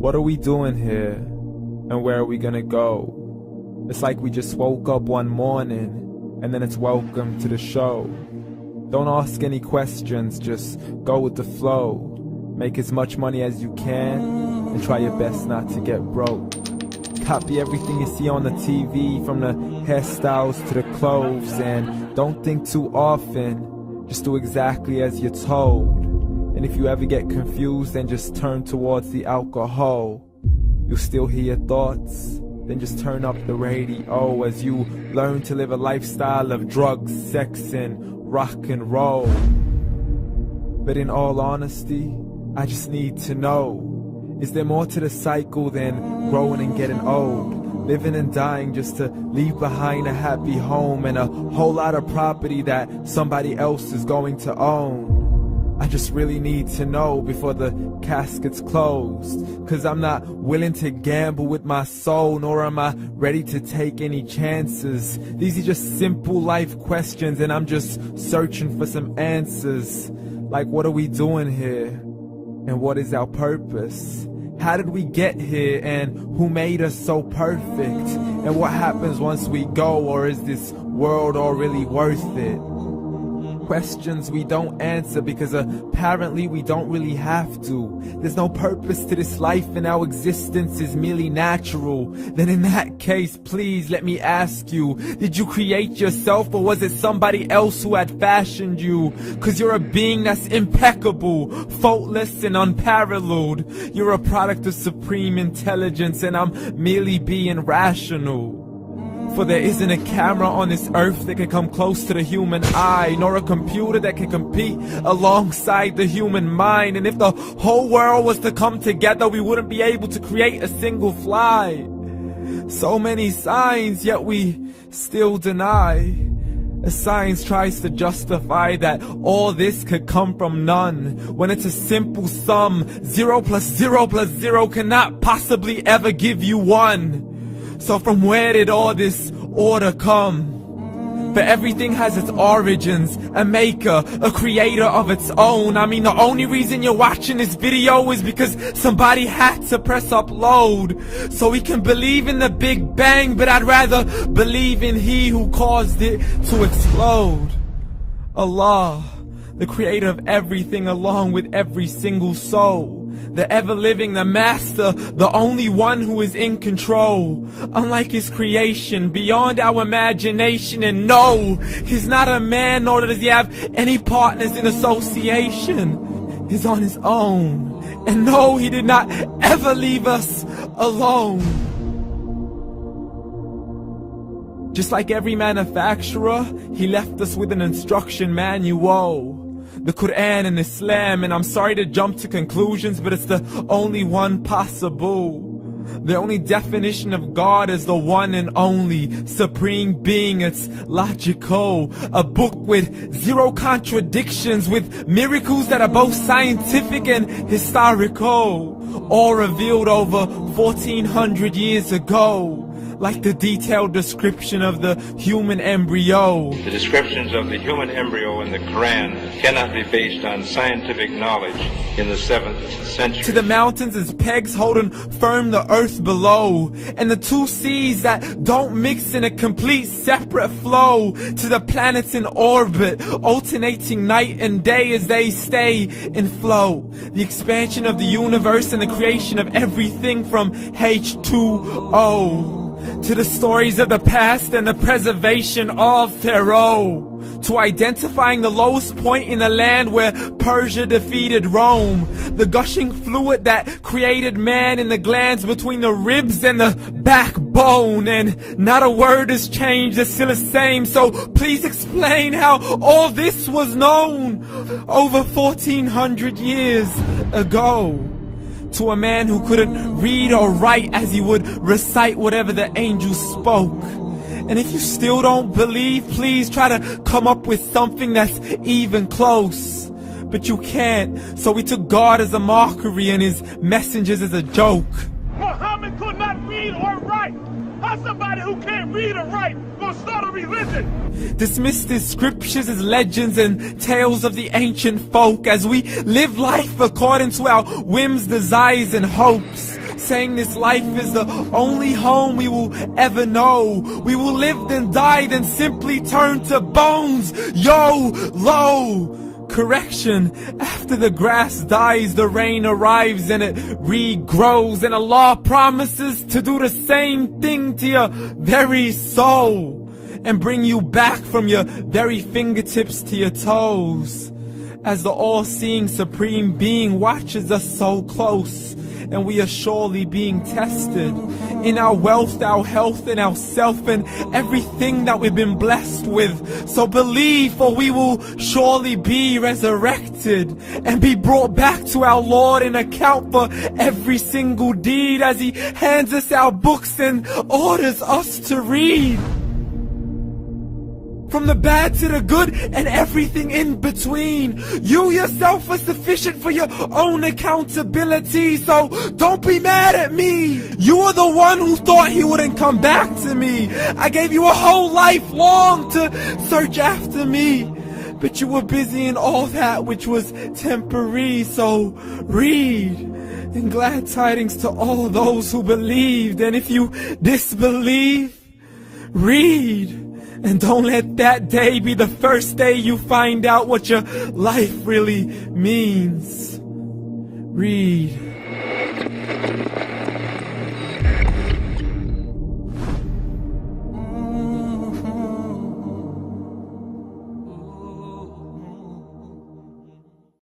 What are we doing here? And where are we gonna go? It's like we just woke up one morning, and then it's welcome to the show. Don't ask any questions, just go with the flow. Make as much money as you can, and try your best not to get broke. Copy everything you see on the TV, from the hairstyles to the clothes, and don't think too often, just do exactly as you're told. And if you ever get confused, then just turn towards the alcohol. You'll still hear your thoughts, then just turn up the radio as you learn to live a lifestyle of drugs, sex, and rock and roll. But in all honesty, I just need to know, is there more to the cycle than growing and getting old? Living and dying just to leave behind a happy home and a whole lot of property that somebody else is going to own. I just really need to know before the casket's closed, 'cause I'm not willing to gamble with my soul, nor am I ready to take any chances. These are just simple life questions, and I'm just searching for some answers. Like, what are we doing here? And what is our purpose? How did we get here, and who made us so perfect? And what happens once we go, or is this world all really worth it? Questions we don't answer because apparently we don't really have to. There's no purpose to this life and our existence is merely natural. Then in that case, please let me ask you, did you create yourself, or was it somebody else who had fashioned you? 'Cause you're a being that's impeccable, faultless and unparalleled. You're a product of supreme intelligence, and I'm merely being rational. For there isn't a camera on this earth that can come close to the human eye, nor a computer that can compete alongside the human mind. And if the whole world was to come together, we wouldn't be able to create a single fly. So many signs, yet we still deny. As science tries to justify that all this could come from none, when it's a simple sum. 0 plus 0 plus 0 cannot possibly ever give you 1. So from where did all this order come? For everything has its origins, a maker, a creator of its own. I mean, the only reason you're watching this video is because somebody had to press upload. So we can believe in the Big Bang, but I'd rather believe in He who caused it to explode. Allah, the creator of everything, along with every single soul. The ever-living, the master, the only one who is in control. Unlike his creation, beyond our imagination. And no, he's not a man, nor does he have any partners in association. He's on his own. And no, he did not ever leave us alone. Just like every manufacturer, he left us with an instruction manual. The Quran and Islam, and I'm sorry to jump to conclusions, but it's the only one possible. The only definition of God is the one and only supreme being. It's logical, a book with 0 contradictions, with miracles that are both scientific and historical, all revealed over 1400 years ago. Like the detailed description of the human embryo. The descriptions of the human embryo in the Quran cannot be based on scientific knowledge in the 7th century. To the mountains as pegs holding firm the earth below, and the 2 seas that don't mix in a complete separate flow. To the planets in orbit, alternating night and day as they stay in flow. The expansion of the universe and the creation of everything from H2O. To the stories of the past and the preservation of Pharaoh. To identifying the lowest point in the land where Persia defeated Rome. The gushing fluid that created man in the glands between the ribs and the backbone. And not a word has changed, it's still the same. So please explain how all this was known over 1400 years ago. To a man who couldn't read or write, as he would recite whatever the angels spoke. And if you still don't believe, please try to come up with something that's even close. But you can't, so we took God as a mockery and his messengers as a joke. Muhammad could not read or write. How's somebody who can't read or write gonna start a religion? Dismissed his scriptures as legends and tales of the ancient folk, as we live life according to our whims, desires, and hopes. saying this life is the only home we will ever know. We will live then die, then simply turn to bones. YOLO! Correction, after the grass dies, the rain arrives and it regrows, and Allah promises to do the same thing to your very soul and bring you back from your very fingertips to your toes, as the all-seeing supreme being watches us so close, and we are surely being tested in our wealth, our health, and our self, and everything that we've been blessed with. So believe, for we will surely be resurrected and be brought back to our Lord and account for every single deed, as He hands us our books and orders us to read. From the bad to the good and everything in between. You yourself are sufficient for your own accountability, so don't be mad at me. You are the one who thought He wouldn't come back to me. I gave you a whole life long to search after me, but you were busy in all that which was temporary. So read, and glad tidings to all those who believed. And if you disbelieve, read. And don't let that day be the first day you find out what your life really means. Read.